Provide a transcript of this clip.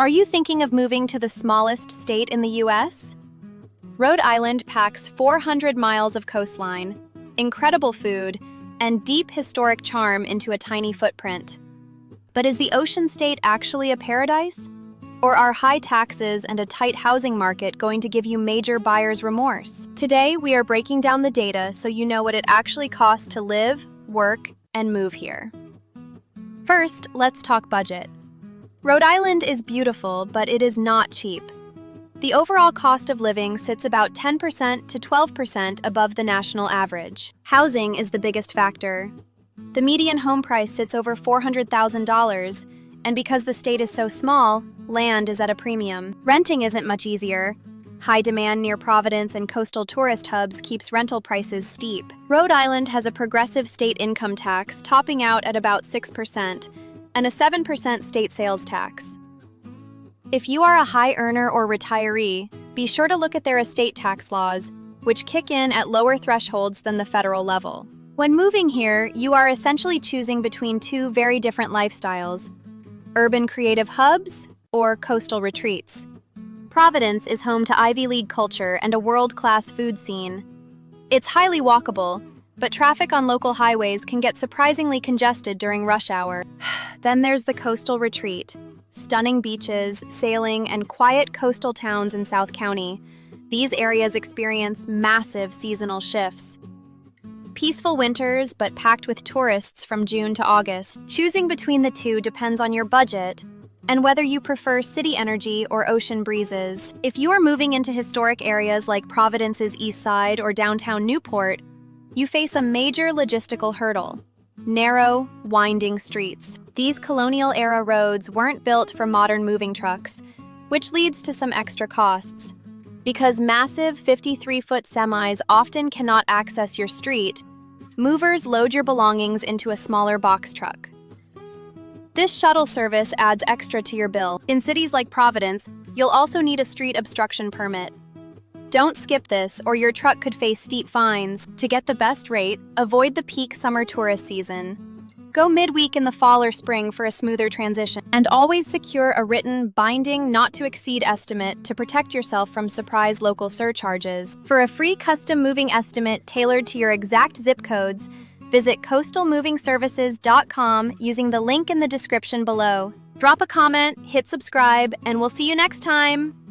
Are you thinking of moving to the smallest state in the U.S.? Rhode Island packs 400 miles of coastline, incredible food, and deep historic charm into a tiny footprint. But is the ocean state actually a paradise? Or are high taxes and a tight housing market going to give you major buyer's remorse? Today, we are breaking down the data so you know what it actually costs to live, work, and move here. First, let's talk budget. Rhode Island is beautiful, but it is not cheap. The overall cost of living sits about 10% to 12% above the national average. Housing is the biggest factor. The median home price sits over $400,000, and because the state is so small, land is at a premium. Renting isn't much easier. High demand near Providence and coastal tourist hubs keeps rental prices steep. Rhode Island has a progressive state income tax topping out at about 6%, and a 7% state sales tax. If you are a high earner or retiree, be sure to look at their estate tax laws, which kick in at lower thresholds than the federal level. When moving here, you are essentially choosing between two very different lifestyles: urban creative hubs or coastal retreats. Providence is home to Ivy League culture and a world-class food scene. It's highly walkable, but traffic on local highways can get surprisingly congested during rush hour. Then there's the coastal retreat. Stunning beaches, sailing, and quiet coastal towns in South County. These areas experience massive seasonal shifts. Peaceful winters, but packed with tourists from June to August. Choosing between the two depends on your budget and whether you prefer city energy or ocean breezes. If you are moving into historic areas like Providence's East Side or downtown Newport, you face a major logistical hurdle: narrow, winding streets. These colonial-era roads weren't built for modern moving trucks, which leads to some extra costs. Because massive 53-foot semis often cannot access your street, movers load your belongings into a smaller box truck. This shuttle service adds extra to your bill. In cities like Providence, you'll also need a street obstruction permit. Don't skip this, or your truck could face steep fines. To get the best rate, avoid the peak summer tourist season. Go midweek in the fall or spring for a smoother transition. And always secure a written, binding, not-to-exceed estimate to protect yourself from surprise local surcharges. For a free custom moving estimate tailored to your exact zip codes, visit coastalmovingservices.com using the link in the description below. Drop a comment, hit subscribe, and we'll see you next time!